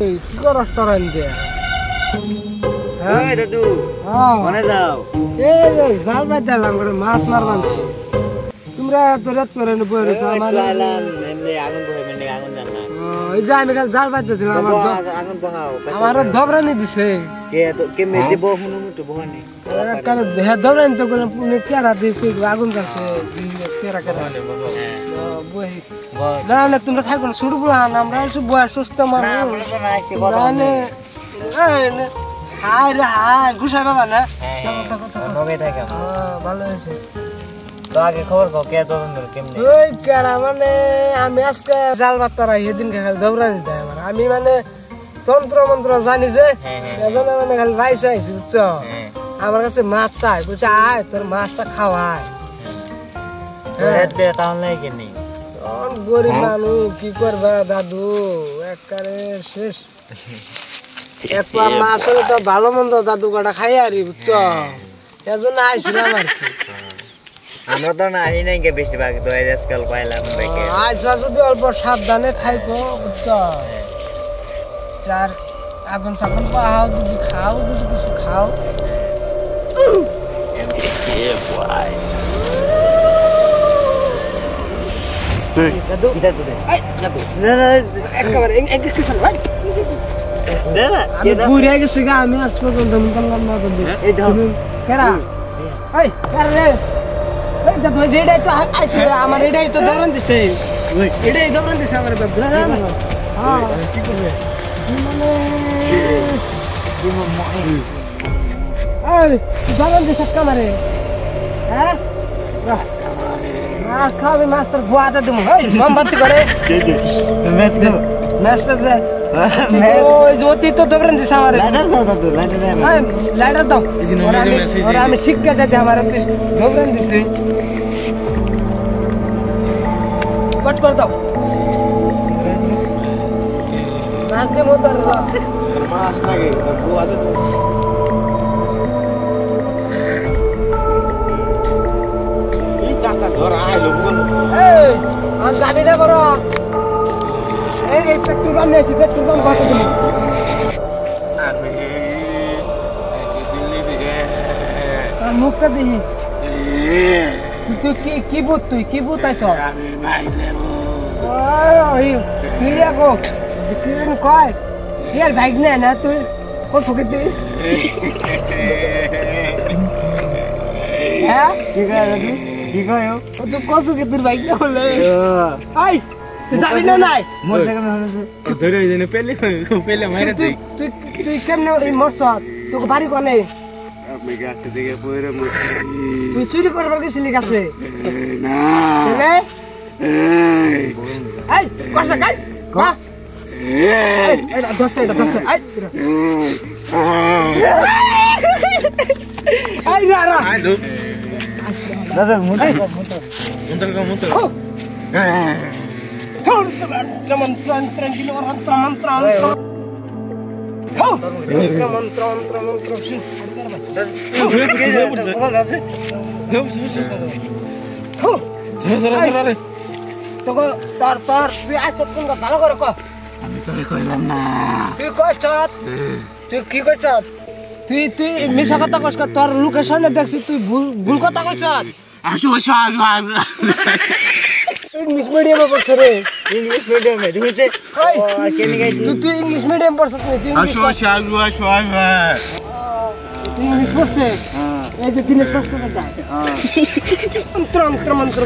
কি করস তোরা এনকে? এই দাদু মনে যাও এই যে জাল বাইতালাম করে মাছ মারবান তোমরা তো রাত করে নে বইরে আমার চাইলাম এমনি আগুন বহে মানে আগুন জান না এই যে আমি কাল জাল বাইতেছিলাম আগুন বহাও আমার ধবরানি দিছে কে মেতে বহু তো বহনি কারণ হে ধবরানি তো কোন পুনে কেরা দিছে আগুন জ্বলছে বিজনেস কেরা কেরা বই না না তোমরা থাকো না ছুটবো না আমরা এসে বয় সুস্থ মানুষ না বলে না আইছে কথা মানে এই হাই রে হাই গুছাই বাবা না নগে থাকে ভালো হয়েছে তো আগে খবর কও কে তো বন্ধু কেমনে ওই কেরা মানে আমি আজকে জাল বাত্তারা সেদিন খালি ধবরানি দেয় আমার আমি মানে তন্ত্র মন্ত্র জানি যে এজন্য মানে খালি রাইস আইছি বুঝছো আমার কাছে মাছ চাই বলছে আয় তোর মাছটা খাওয়ায় তাহলে কেনি গরিব মানুষ কি করবা দাদু একবারে শেষ একবার মাছ হলে তো ভালো মন্দ দাদু কটা খাই আরি বুঝছো এজন্য আইছিলাম আর কি আমরা তো না আই নাই কে বেশিরভাগ তো আজকাল পাইলাম দেখে আজ যদি অল্প সাবধানে খাইবো বুঝছো আর আগুন সাগুন পাহাও যদি খাও যদি কিছু খাও দাদু দাদু দাদু না না একবার এক কিছু ভাই না না আমি বুড়িয়ে গেছি গা আমি আজ পর্যন্ত বললাম না দাদু এই দাও কেরা এই কেরা রে এই দাদু যেটাই তো আইছে আমার এটাই তো দৌড়ান দিছে এটাই দৌড়ান দিছে আমার দাদু না না হ্যাঁ কি করবে মানে এই দৌড়ান দিছে কামারে হ্যাঁ মাছ খাবে মাছ তোর বুয়াতে তুমি মোমবাতি করে ম্যাচ খেলো ম্যাচটা যে ওই জ্যোতি তো দৌড়ান দিছে আমার লাইটার দাও দাদু লাইটার দাও আর আমি শিক্ষা দিতে আমার দৌড়ান দিছে কট করে দাও মাছ দিয়ে মোতর মাছ লাগে বুয়াতে এই আর যাবি না বড় এই পেট্রোল পাম্প নিয়েছি পেট্রোল পাম্প কত দিন মুখটা দেখি তুই কি বুত তুই কি বুত আইছ তুই আকৌ কি কয় ইয়ার বাইক নেই না তুই কত তুই হ্যাঁ ঠিক আছে কি কয়ো তো কসু কে তোর বাইক না বলে আই তুই যাবি না নাই মোর জায়গা না হইছে ধরে হইছে পেলে মাইরা তুই তুই কেমনে এই মরছ তোকে বাড়ি কোনে আমি গাছে থেকে পয়রা মরছি তুই চুরি করবার গেছিলি গাছে না চলে এই কষ্ট কাই কা এই এটা দছটা আই আই রা আই লোক দাদা মুন্ডা মন্ত্র কিলো মন্ত্র তুই আইছ কোন ভালো করে ক আমি তোরে কইলাম না তুই কইছ তুই কি কইছ তুই তুই মিছা কথা কইছ তোর লোকেশনে দেখছি তুই ভুল কথা কইছ আসো ইংলিশ মিডিয়ামে পড়ছ রে ইংলিশ মিডিয়ামে তুইতে কেন গাইছিস তুই ইংলিশ মিডিয়াম পড়ছ তুই আসো ইংলিশ পড়ছে এই যে দিনের প্রশ্ন করতে মন্ত্র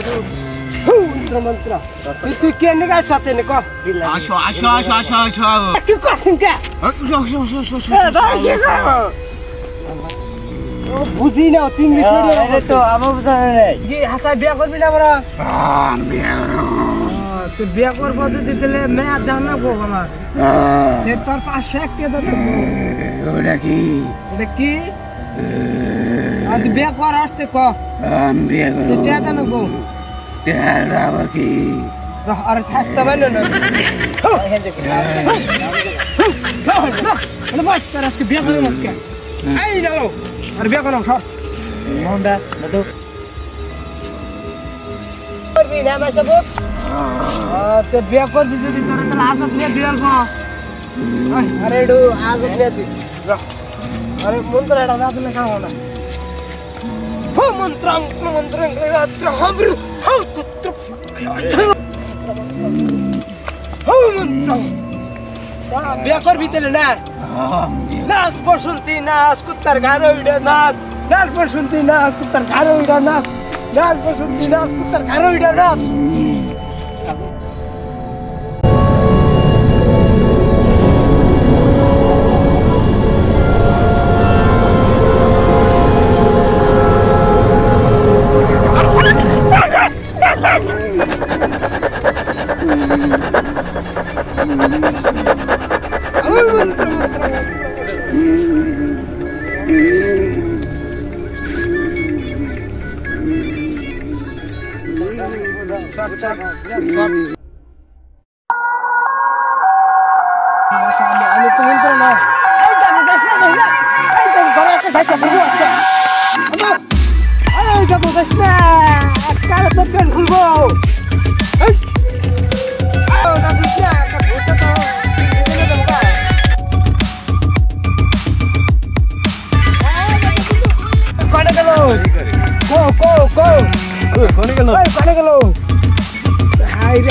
তুই কেন গাইছ সাথে নে ক আসো কি করছিস কে বুঝি না তুই ইংলিশ মিডিয়ামে তো আমার বুঝা নাই কি হাসা বিয়া করবি না বড় বিয়া তুই বিয়া করব যদি দিলে মেয়া দাও না গো আমার তোর পাশে একটা দাও ওটা কি আর তুই বিয়া কর আসতে ক আমি বিয়া করব তুই টাকা না গো টাকা আবার কি আর শাস্তা বাইলো না বল তোর আজকে বিয়া করব আজকে এই নাও আর বিয়া করব সর মোহনদা দাদু করবি না মাসবুক তো বিয়া করবি যদি তোর তাহলে আসাত নিয়ে দিলাম अरे डू आज उठले ती अरे मंत्र एटा दात में काम होना हो मंत्रं रात्र हब्र हो तुत्र हो मंत्रं बेकर भीतर ना नाच बसुंती नाच कुत्तर घारो इडा नाच नाच बसुंती नाच कुत्तर घारो इडा नाच नाच बसुंती नाच कुत्तर घारो इडा नाच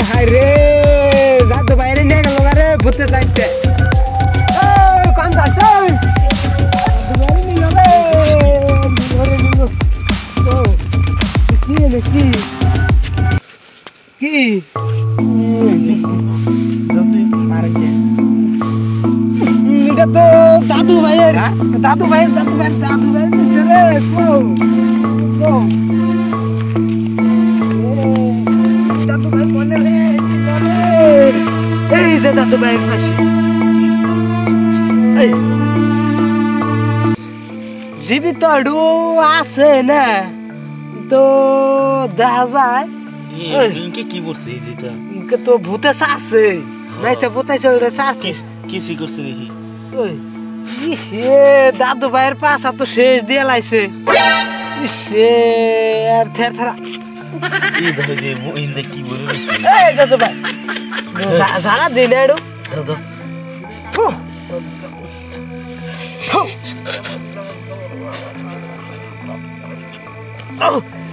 हाय रे दादू भाई रे नेगा लोगा रे भूते जाइते ए कान दाच दुबारे नहीं लगे दुबारे नहीं ओ की मार के এটা তো দাদু ভাইয়ের দাদু ভাই সরে কো দাদু ভাই মনে রে এই যে দাদু ভাইয়ের ফাঁসি এই জীবিত আডু আছে না তো দেখা যায় ইনকে কি বলছে যেটা ইনকে তো ভূতে সারছে নাইছে ভূতাইছে ওরে সারছে কিসি করছে দেখি ওই ইহে দাদু ভাইয়ের পাছা তো শেষ দিয়ে লাইছে ইসে আর থেরথেরা এই ধরে দে ইনদে কি বলে এই দাদু ভাই সারা দিন এডু দাদা Oh!